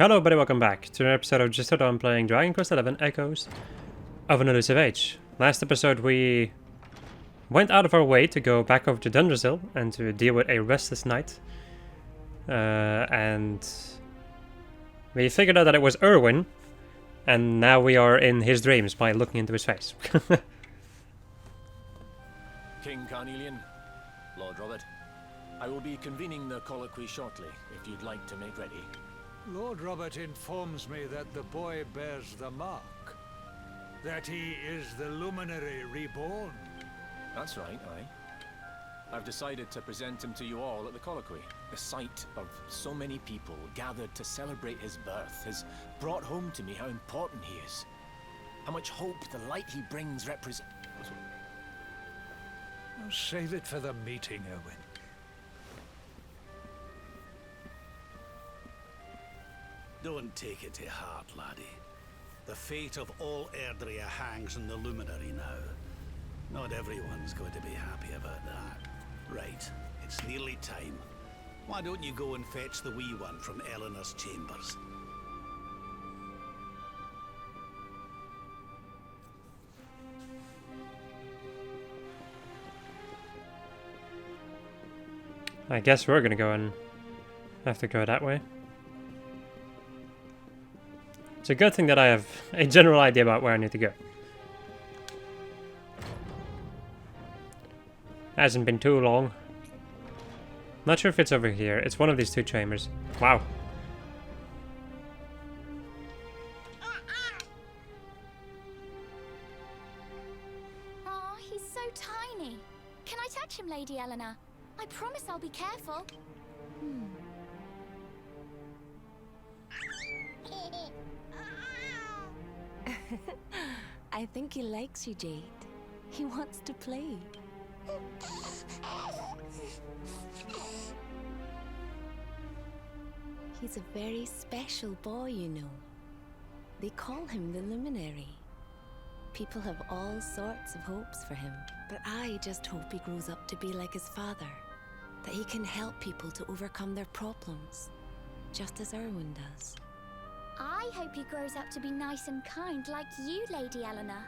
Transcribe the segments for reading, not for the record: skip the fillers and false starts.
Hello everybody, welcome back to an episode of Just Hold On playing Dragon Quest XI Echoes of an Elusive Age. Last episode we went out of our way to go back over to Dundrasil and to deal with a restless knight. And we figured out that it was Erwin, and now we are in his dreams by looking into his face. King Carnelian, Lord Robert, I will be convening the colloquy shortly, if you'd like to make ready. Lord Robert informs me that the boy bears the mark. That he is the luminary reborn. That's right, aye. I've decided to present him to you all at the colloquy. The sight of so many people gathered to celebrate his birth has brought home to me how important he is. How much hope the light he brings represents. Save it for the meeting, Owen. Don't take it to heart, laddie. The fate of all Erdrea hangs in the luminary now. Not everyone's going to be happy about that. Right, it's nearly time. Why don't you go and fetch the wee one from Eleanor's chambers? I guess we're gonna go and have to go that way. It's a good thing that I have a general idea about where I need to go. Hasn't been too long. Not sure if it's over here. It's one of these two chambers. Wow. Aw, he's so tiny. Can I touch him, Lady Eleanor? I promise I'll be careful. I think he likes you, Jade. He wants to play. He's a very special boy, you know. They call him the Luminary. People have all sorts of hopes for him, but I just hope he grows up to be like his father. That he can help people to overcome their problems, just as Erwin does. I hope he grows up to be nice and kind like you, Lady Eleanor.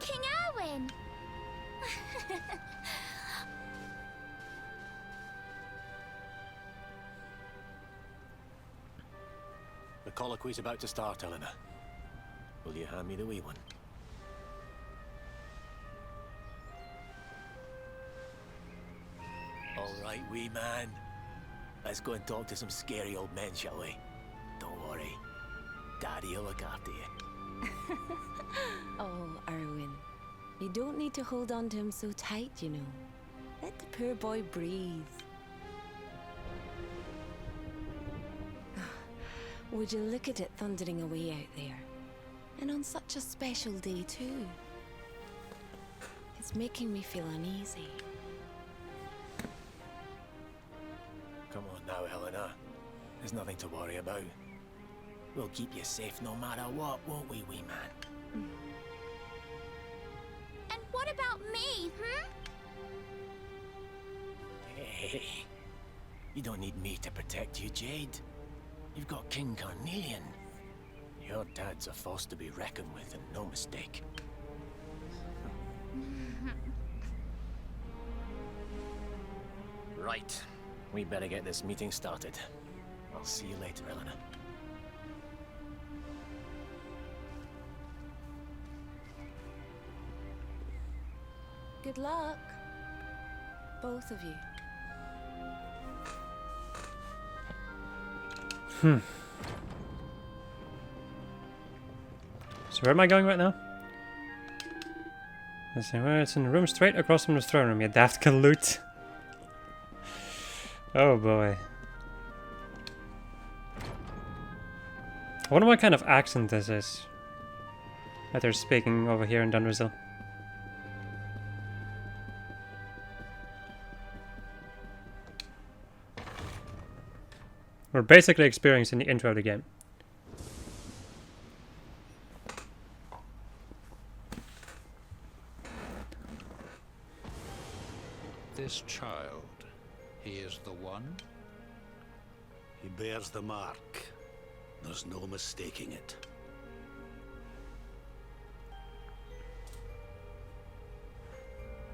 King Erwin! The colloquy's about to start, Eleanor. Will you hand me the wee one? All right, wee man. Let's go and talk to some scary old men, shall we? Don't worry. Daddy'll look after you. Oh, Erwin. You don't need to hold on to him so tight, you know. Let the poor boy breathe. Would you look at it thundering away out there? And on such a special day, too. It's making me feel uneasy. Come on now, Eleanor. There's nothing to worry about. We'll keep you safe no matter what, won't we, wee man? And what about me, Hey, you don't need me to protect you, Jade. You've got King Carnelian. Your dad's a force to be reckoned with, and no mistake. Right. We better get this meeting started. I'll see you later, Eleanor. Good luck. Both of you. So where am I going right now? Let's see, well, it's in the room straight across from the throne room, you daft galoot. Oh boy. I wonder what kind of accent this is that they're speaking over here in Dundrasil. We're basically experiencing the intro of the game. this child? He is the one? He bears the mark. There's no mistaking it.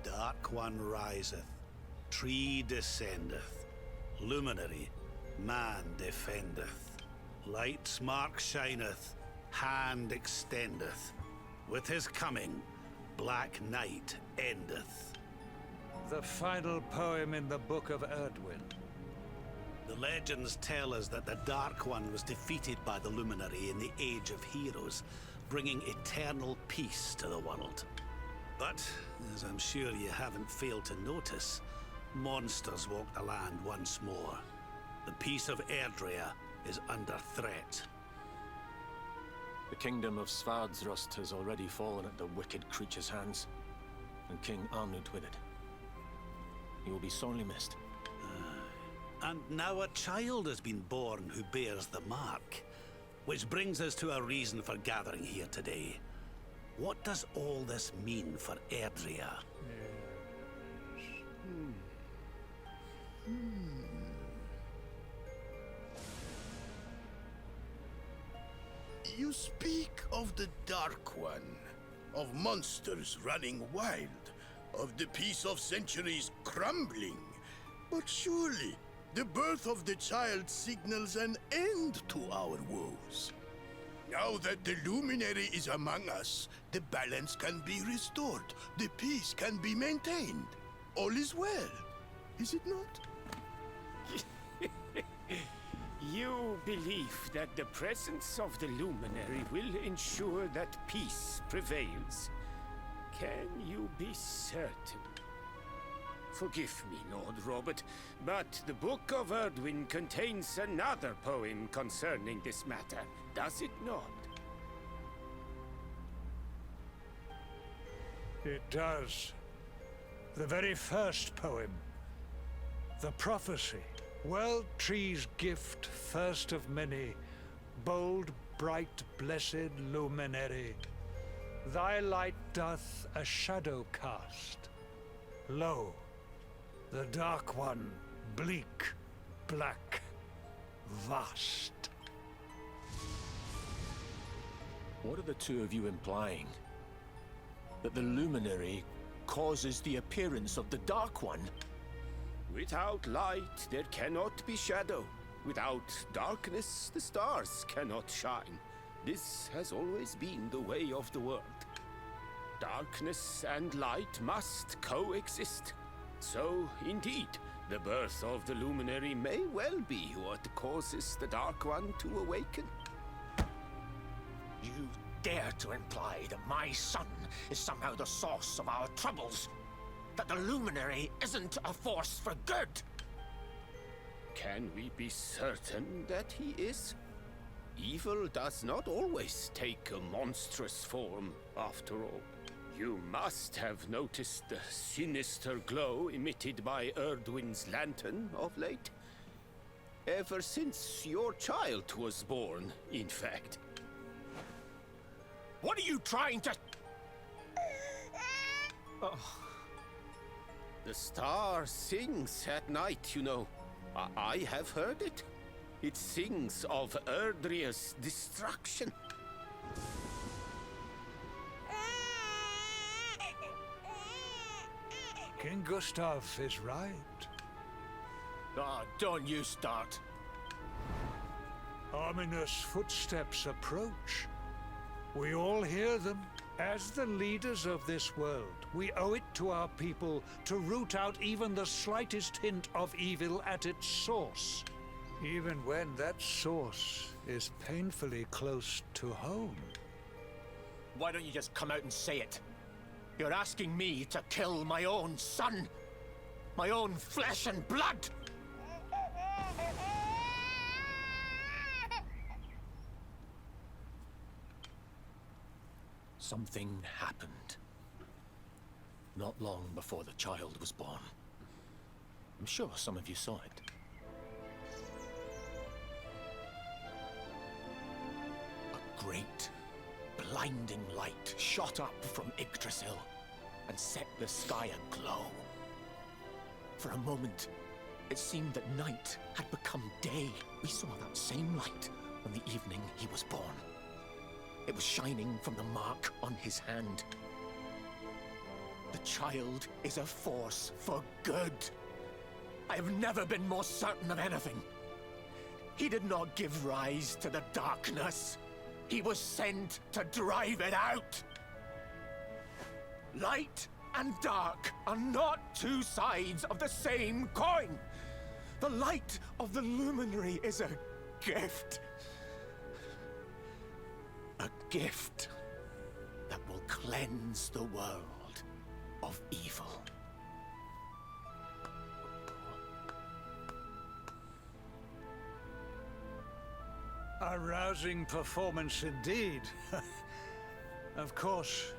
Dark One riseth, tree descendeth, luminary, man defendeth. Light's mark shineth, hand extendeth. With his coming, black night endeth. The final poem in the Book of Erdwin. The legends tell us that the Dark One was defeated by the Luminary in the Age of Heroes, bringing eternal peace to the world. But, as I'm sure you haven't failed to notice, monsters walk the land once more. The peace of Erdrea is under threat. The kingdom of Svardsrust has already fallen at the wicked creature's hands, and King Arnud with it. He will be sorely missed. And now a child has been born who bears the mark. Which brings us to a reason for gathering here today. What does all this mean for Erdrea? You speak of the Dark One, of monsters running wild, of the peace of centuries crumbling. But surely, the birth of the child signals an end to our woes. Now that the Luminary is among us, the balance can be restored, the peace can be maintained. All is well, is it not? You believe that the presence of the Luminary will ensure that peace prevails. Can you be certain? Forgive me, Lord Robert, but the Book of Erdwin contains another poem concerning this matter, does it not? It does. The very first poem. The prophecy. World Tree's gift, first of many. Bold, bright, blessed luminary. Thy light doth a shadow cast. Lo, the Dark One, bleak, black, vast. What are the two of you implying? That the Luminary causes the appearance of the Dark One? Without light, there cannot be shadow. Without darkness, the stars cannot shine. This has always been the way of the world. Darkness and light must coexist. So, indeed, the birth of the Luminary may well be what causes the Dark One to awaken. You dare to imply that my son is somehow the source of our troubles? That the Luminary isn't a force for good? Can we be certain that he is? Evil does not always take a monstrous form, after all. You must have noticed the sinister glow emitted by Erdwin's lantern of late. Ever since your child was born, in fact. What are you trying to... The star sings at night, you know. I have heard it. It sings of Erdrea's destruction. King Gustav is right. Ah, don't you start. Ominous footsteps approach. We all hear them. As the leaders of this world, we owe it to our people to root out even the slightest hint of evil at its source. Even when that source is painfully close to home. Why don't you just come out and say it? You're asking me to kill my own son. My own flesh and blood. Something happened. Not long before the child was born. I'm sure some of you saw it. A great, blinding light shot up from Yggdrasil and set the sky aglow. For a moment, it seemed that night had become day. We saw that same light on the evening he was born. It was shining from the mark on his hand. The child is a force for good. I have never been more certain of anything. He did not give rise to the darkness. He was sent to drive it out. Light and dark are not two sides of the same coin. The light of the luminary is a gift. A gift that will cleanse the world of evil. A rousing performance indeed. Of course,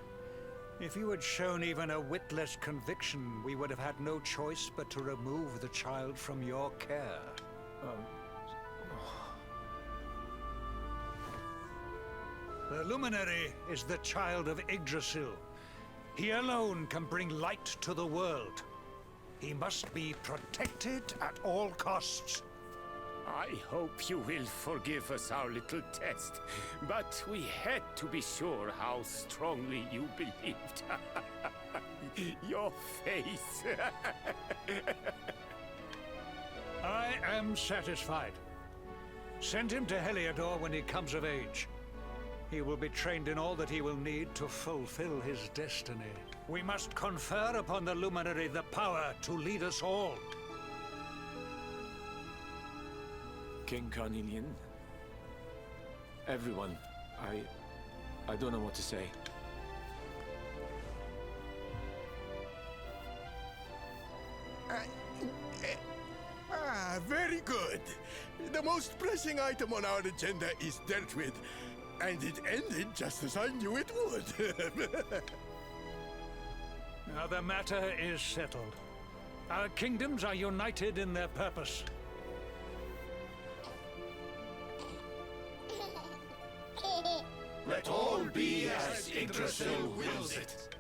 if you had shown even a whit less conviction, we would have had no choice but to remove the child from your care. The Luminary is the child of Yggdrasil. He alone can bring light to the world. He must be protected at all costs. I hope you will forgive us our little test, but we had to be sure how strongly you believed. Your face. I am satisfied. Send him to Heliodor when he comes of age. He will be trained in all that he will need to fulfill his destiny. We must confer upon the Luminary the power to lead us all. King Carnelian, everyone, I don't know what to say. Very good. The most pressing item on our agenda is dealt with, and it ended just as I knew it would. Now the matter is settled. Our kingdoms are united in their purpose. Let all be as Yggdrasil wills it.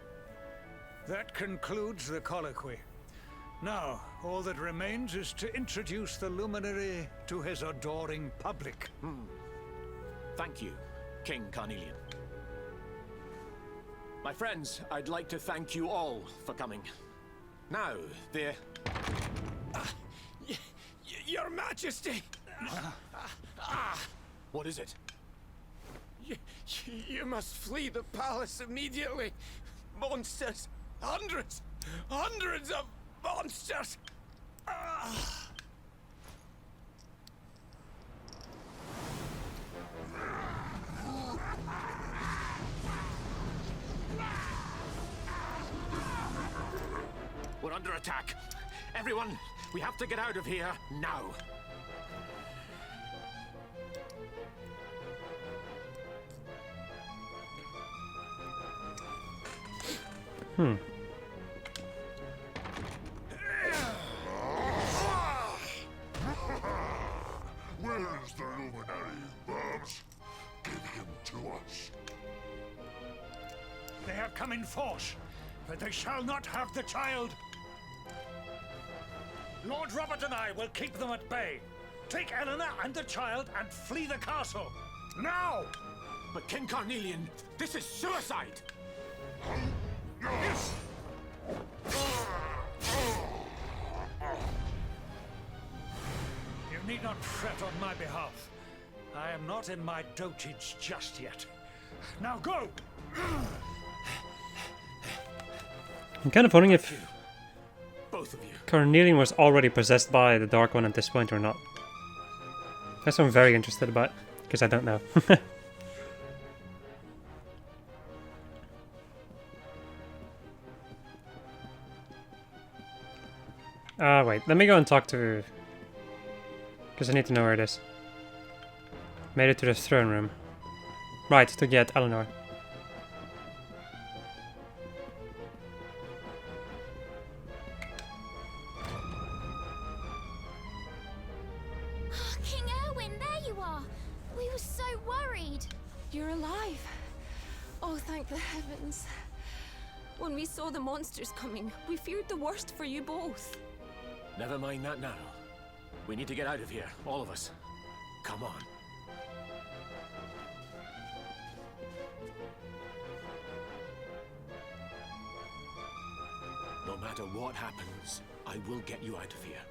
That concludes the colloquy. Now, all that remains is to introduce the Luminary to his adoring public. Thank you, King Carnelian. My friends, I'd like to thank you all for coming. Now, Your Majesty! what is it? You must flee the palace immediately. Monsters! Hundreds of monsters! We're under attack. Everyone, we have to get out of here now. Where's the Luminary, Babs? Give him to us. They have come in force, but they shall not have the child. Lord Robert and I will keep them at bay. Take Eleanor and the child and flee the castle. Now! But King Carnelian, this is suicide! You need not fret on my behalf. I am not in my dotage just yet. Now go! I'm kind of wondering if Both of you. Carnelian was already possessed by the Dark One at this point or not. That's what I'm very interested about, because I don't know. Wait, let me go and talk to... because I need to know where it is. Made it to the throne room. Right, to get Eleanor. King Erwin, there you are. We were so worried. You're alive. Oh, thank the heavens. When we saw the monsters coming, we feared the worst for you both. Never mind that now. We need to get out of here, all of us. Come on. No matter what happens, I will get you out of here.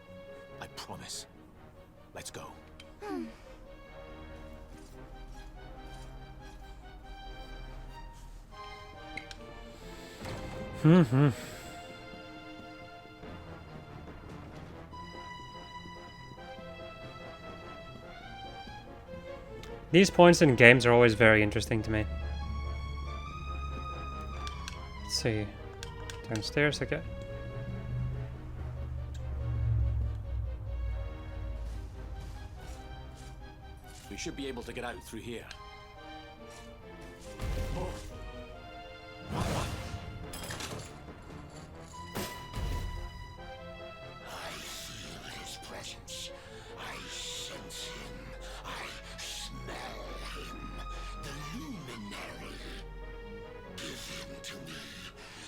I promise. Let's go. These points in games are always very interesting to me. Let's see. Downstairs, okay. We should be able to get out through here. I feel his presence. I sense him. I smell him. The luminary. Give him to me.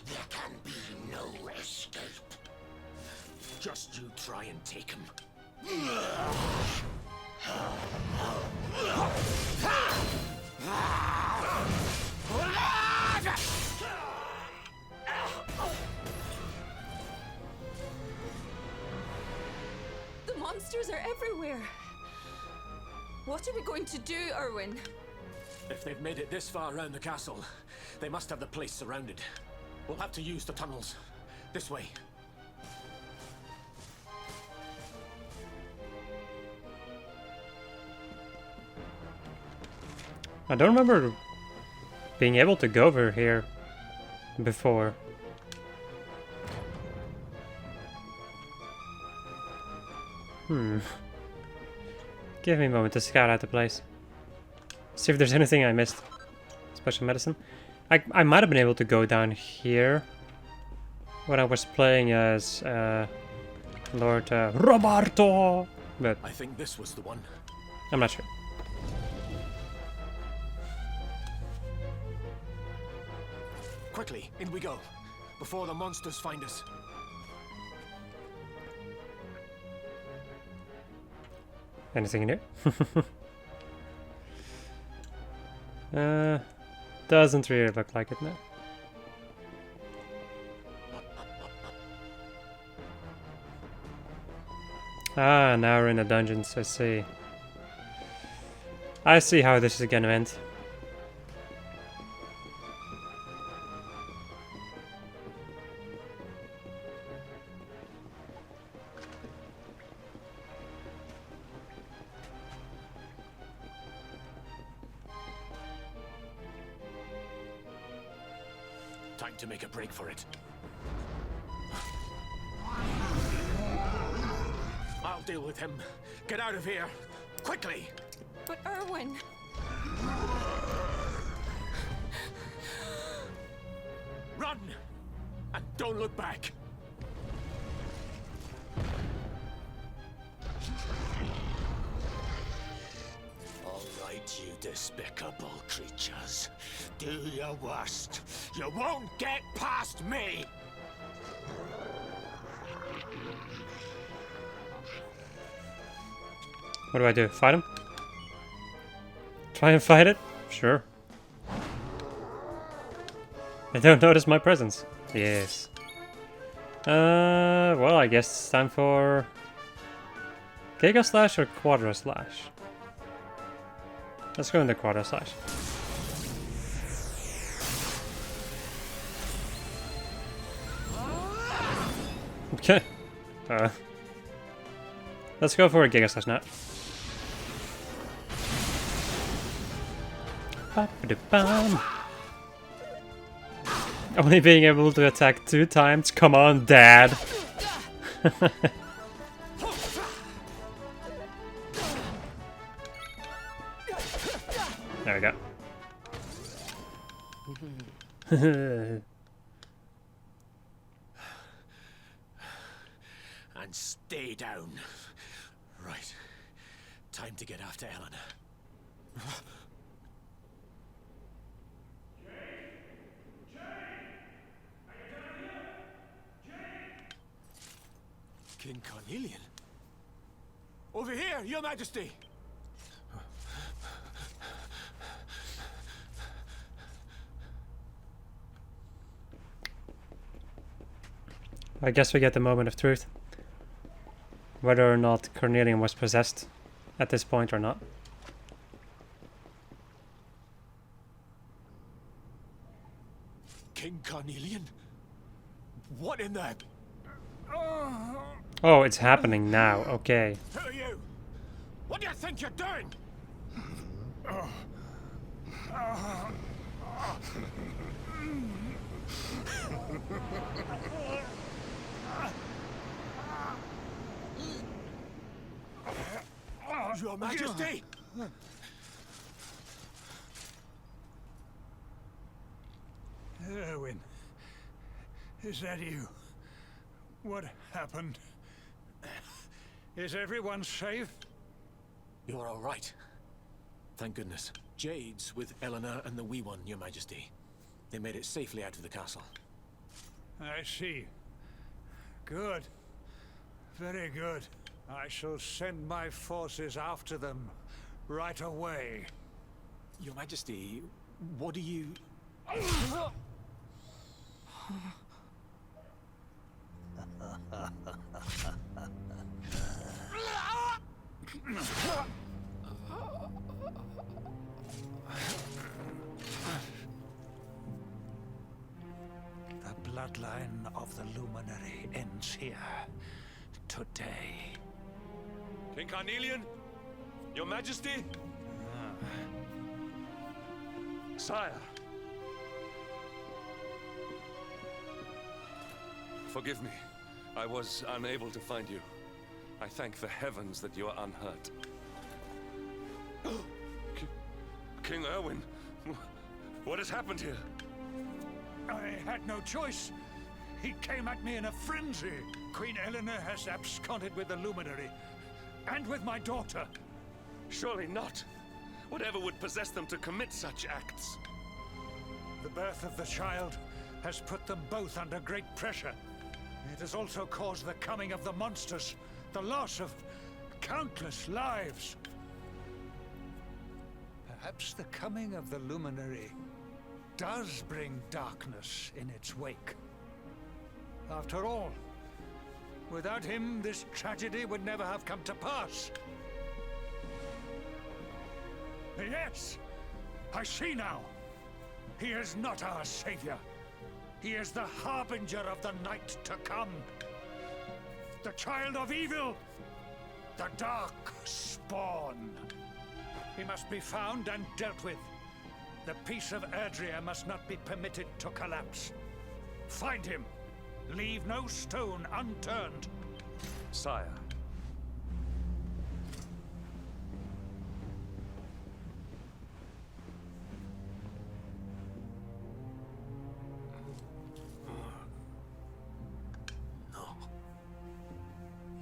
There can be no escape. Just you try and take him. The monsters are everywhere. What are we going to do, Erwin? If they've made it this far around the castle, they must have the place surrounded. We'll have to use the tunnels. This way. I don't remember being able to go over here before. Give me a moment to scout out the place. See if there's anything I missed. Special medicine. I might have been able to go down here when I was playing as Lord Roberto, but I think this was the one. I'm not sure. Quickly, in we go, before the monsters find us. Anything in here? Doesn't really look like it now. Ah, now we're in the dungeons, I see. I see how this is gonna end. Time to make a break for it. I'll deal with him. Get out of here. Quickly! But Erwin... Run! And don't look back! All right, you despicable creatures. Do your worst. You won't get past me! What do I do? Fight him? Try and fight it? Sure. They don't notice my presence. Yes. Well, I guess it's time for Giga Slash or Quadra Slash. Let's go into Quadra Slash. Okay. Let's go for a Giga Slash now. Ba-ba-da-bum. Only being able to attack 2 times? Come on, Dad! There we go. And stay down. Right. Time to get after Eleanor. King Carnelian? Over here, Your Majesty! I guess we get the moment of truth. Whether or not Cornelian was possessed at this point or not. King Carnelian? What in the... Oh, it's happening now. Okay. Who are you? What do you think you're doing? Your Majesty! Erwin, is that you? What happened? Is everyone safe? You're all right. Thank goodness. Jade's with Eleanor and the wee one, Your Majesty. They made it safely out of the castle. I see. Good. Very good. I shall send my forces after them right away. Your Majesty, what do you... The bloodline of the Luminary ends here. Today. King Carnelian? Your Majesty? Sire. Forgive me. I was unable to find you. I thank the heavens that you are unhurt. King Erwin, what has happened here? I had no choice. He came at me in a frenzy. Queen Eleanor has absconded with the Luminary. And with my daughter. Surely not. Whatever would possess them to commit such acts? The birth of the child has put them both under great pressure. It has also caused the coming of the monsters, the loss of countless lives. Perhaps the coming of the Luminary does bring darkness in its wake. After all, without him, this tragedy would never have come to pass. Yes! I see now! He is not our savior. He is the harbinger of the night to come. The child of evil! The dark spawn! He must be found and dealt with. The peace of Erdrea must not be permitted to collapse. Find him! Leave no stone unturned. Sire. No.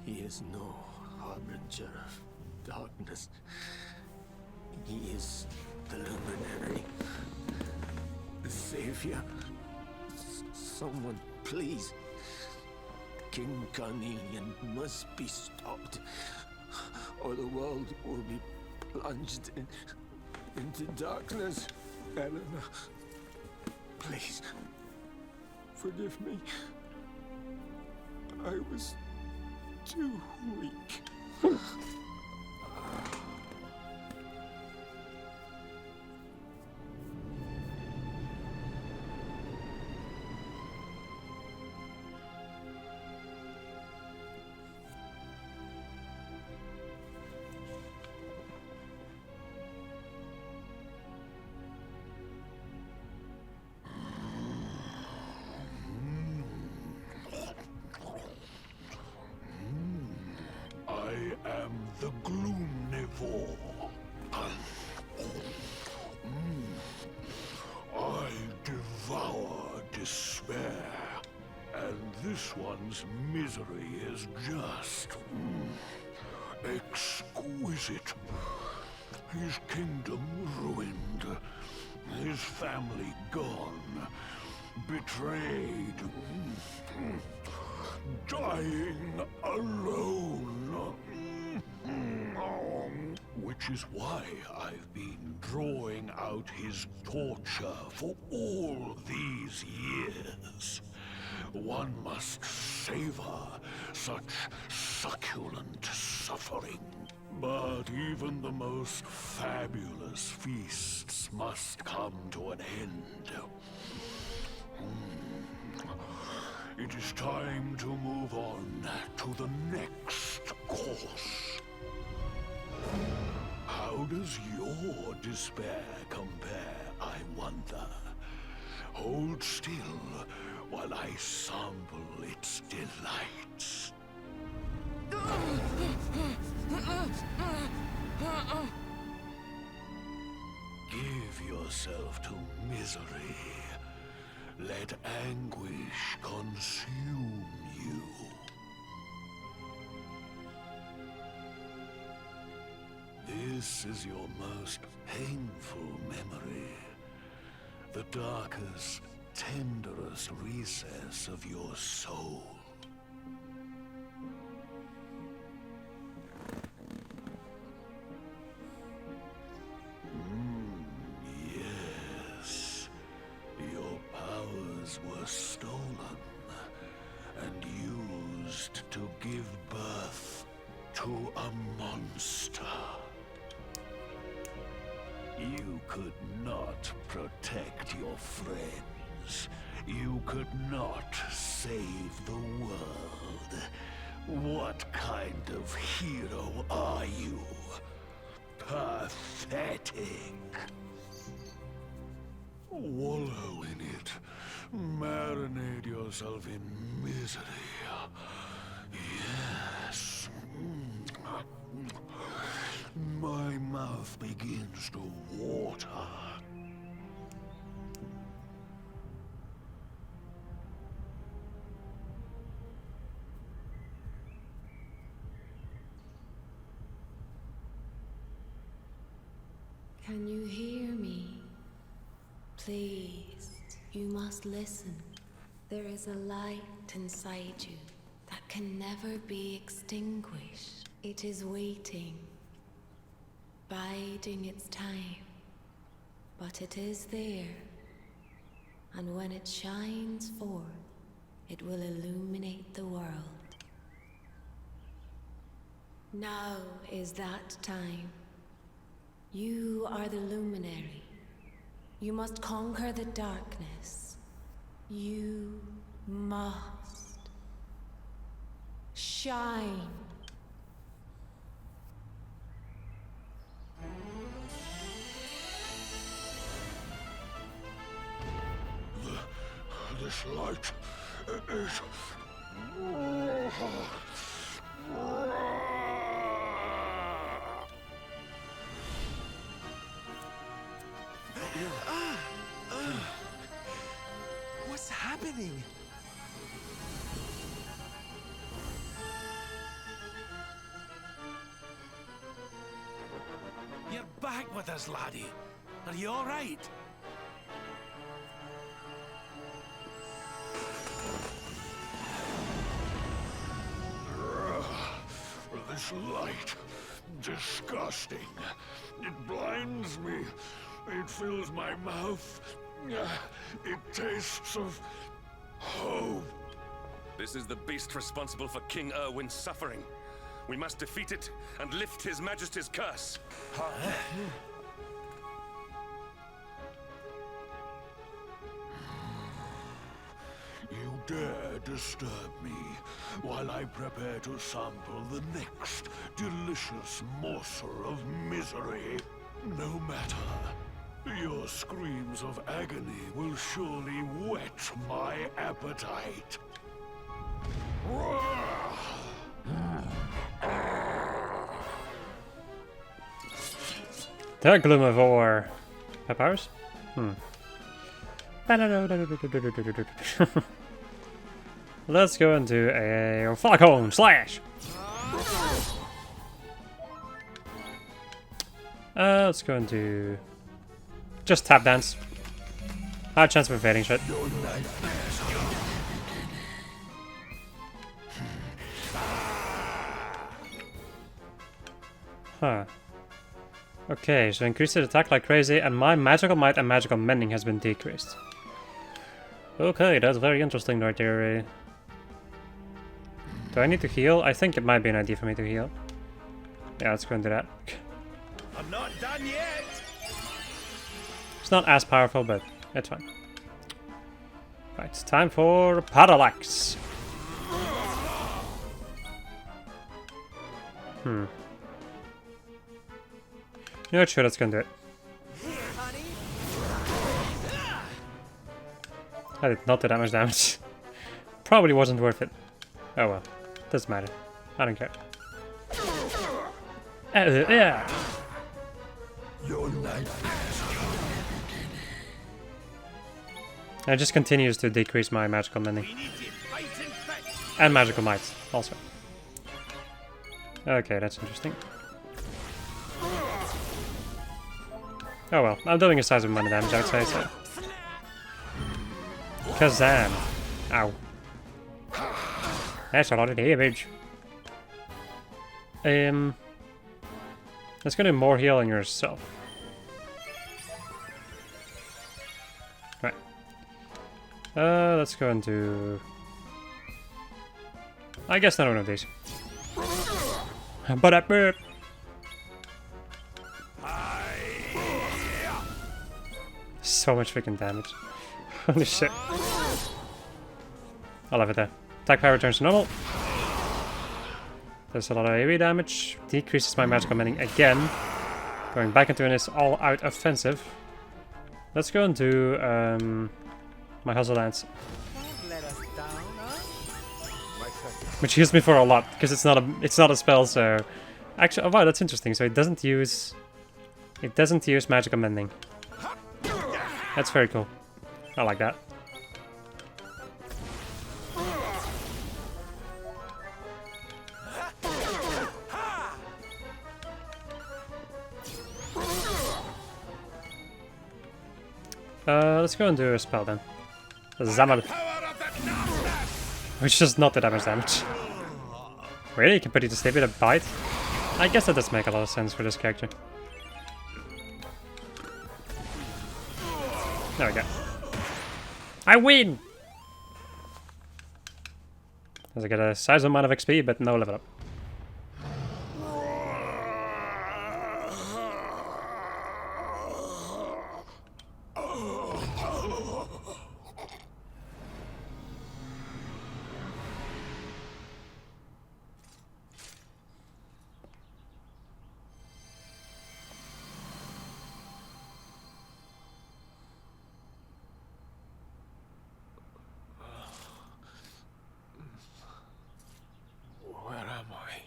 He is no harbinger of darkness. He is the Luminary. The Savior. Someone, please. King Carnelian must be stopped, or the world will be plunged into darkness. Eleanor, please, forgive me. I was too weak. I am the Gloomnivore. I devour despair, and this one's misery is just exquisite. His kingdom ruined, his family gone, betrayed. dying alone. Which is why I've been drawing out his torture for all these years. One must savor such succulent suffering. But even the most fabulous feasts must come to an end. It is time to move on to the next course. How does your despair compare, I wonder? Hold still while I sample its delights. Give yourself to misery. Let anguish consume you. This is your most painful memory. The darkest, tenderest recess of your soul. Yes. Your powers were stolen and used to give birth to a monster. You could not protect your friends. You could not save the world. What kind of hero are you? Pathetic. Wallow in it. Marinate yourself in misery. Yes. My mouth begins to water. Can you hear me? Please, you must listen. There is a light inside you that can never be extinguished. It is waiting, biding its time. But it is there, and when it shines forth, it will illuminate the world. Now is that time. You are the luminary. You must conquer the darkness. You must shine. This light is... What's happening? You're back with us, laddie. Are you all right? This light, disgusting. It blinds me. It fills my mouth. It tastes of hope. This is the beast responsible for King Erwin's suffering. We must defeat it and lift His Majesty's curse. You dare disturb me while I prepare to sample the next delicious morsel of misery. No matter. Your screams of agony will surely whet my appetite. The Gloom of War. Powers? Let's go into a Falcon Slash! Let's go into just tap dance. High chance of evading shit. Huh. Okay, so increased attack like crazy, and my magical might and magical mending has been decreased. Okay, that's very interesting right there. Do I need to heal? I think it might be an idea for me to heal. Yeah, let's go and do that. I'm not done yet. It's not as powerful, but it's fine. Right, it's time for Parallax. You know what, sure, let's go and do it. I did not do that much damage. Probably wasn't worth it. Oh well, doesn't matter. I don't care. Yeah. Your nightmares And it just continues to decrease my magical mending. And magical might, also. Okay, that's interesting. Oh well, I'm doing a sizable amount of damage, I would say, so. Kazam! Ow. That's a lot of damage. Let's go do more heal on yourself. Right. Let's go and do... I guess not one of these. But I burp. So much freaking damage. Holy shit. I love it there. Attack power returns to normal. There's a lot of AoE damage. Decreases my magical mending again. Going back into this all-out offensive. Let's go and do my Hustle Dance. Which heals me for a lot, because it's not a spell, so... Actually, oh wow, that's interesting. So it doesn't use magical mending. That's very cool. I like that. Let's go and do a spell then. Zamal. Which does not do that much damage. Really? You can put it to sleep with a bite? I guess that does make a lot of sense for this character. There we go. I win! As I get a sizable amount of XP, but no level up. Where am I?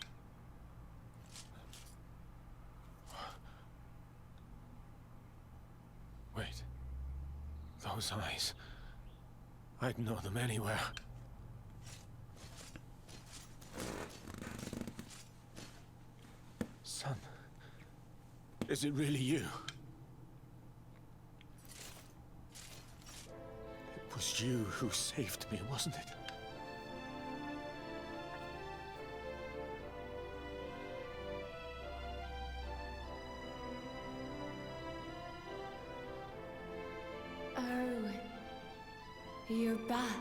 Wait. Those eyes. I'd know them anywhere. Son. Is it really you? It was you who saved me, wasn't it? You're back.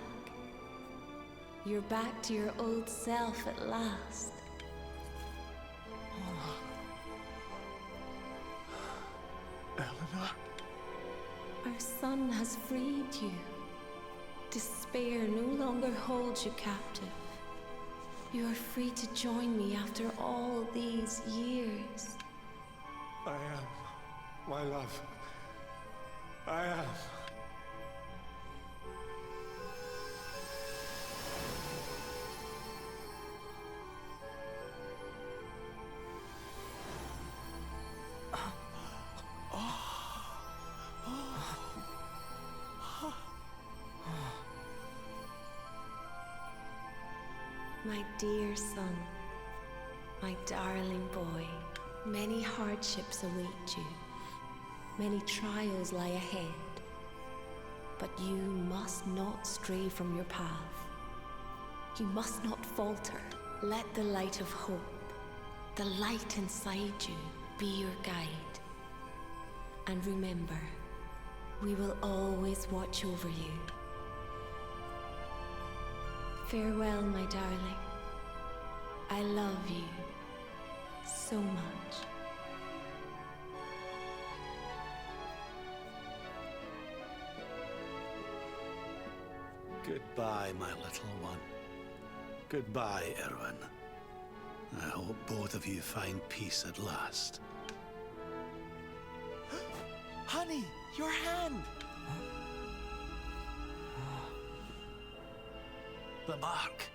You're back to your old self at last. Eleanor? Our son has freed you. Despair no longer holds you captive. You are free to join me after all these years. I am, my love. I am. My dear son, my darling boy, many hardships await you. Many trials lie ahead. But you must not stray from your path. You must not falter. Let the light of hope the light inside you be your guide. And remember, we will always watch over you. Farewell, my darling. I love you so much. Goodbye, my little one. Goodbye, Erwin. I hope both of you find peace at last. Honey, your hand! The mark.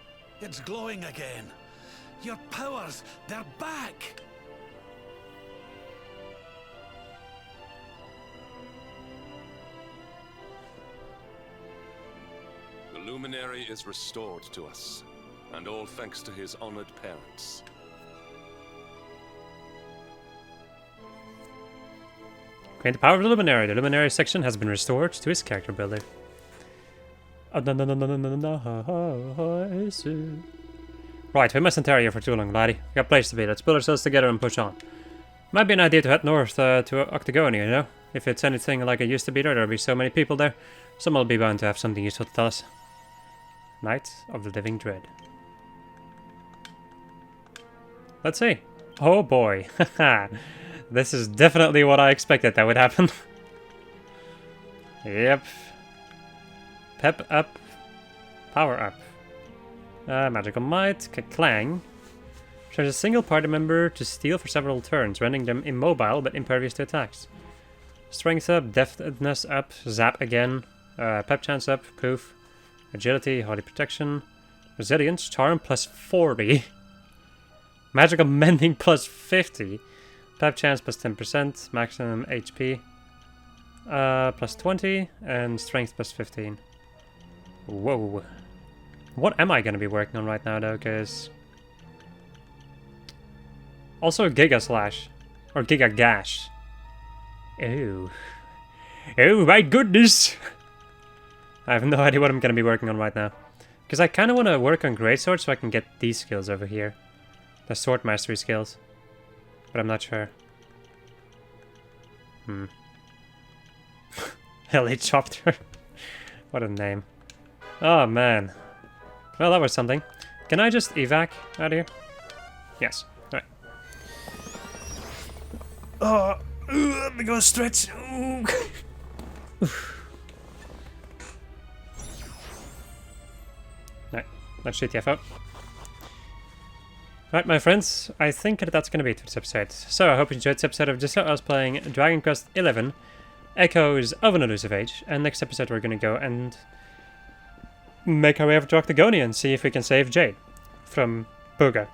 It's glowing again. Your powers, they're back! The luminary is restored to us, and all thanks to his honored parents. Gain the power of the luminary. The luminary section has been restored to his character builder. Right, we mustn't tarry here for too long, laddie. We got a place to be. Let's pull ourselves together and push on. Might be an idea to head north to Octagonia, you know? If it's anything like it used to be there'll be so many people there. Someone will be bound to have something useful to tell us. Night of the Living Dread. Let's see. Oh boy. This is definitely what I expected that would happen. Yep. Pep up. Power up. Magical Might. Clang. Charge a single party member to steal for several turns, rendering them immobile but impervious to attacks. Strength up. Deftness up. Zap again. Pep chance up. Poof. Agility. Hardy protection. Resilience. Charm plus 40. Magical Mending plus 50. Pep chance plus 10%, maximum HP plus 20, and strength plus 15. Whoa. What am I going to be working on right now, though? Because also Giga Slash. Or Giga Gash. Oh. Oh my goodness! I have no idea what I'm going to be working on right now. Because I kind of want to work on Greatsword so I can get these skills over here. The Sword Mastery skills. But I'm not sure. Helicopter. What a name. Oh man. Well, that was something. Can I just evac out of here? Yes. Alright. Oh, let me go stretch. Alright, let's shoot the F out. Right, my friends, I think that's going to be it for this episode. So, I hope you enjoyed this episode of just how I was playing Dragon Quest XI, Echoes of an Elusive Age, and next episode we're going to go and make our way over to Octagonia and see if we can save Jade from Booga.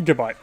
Goodbye.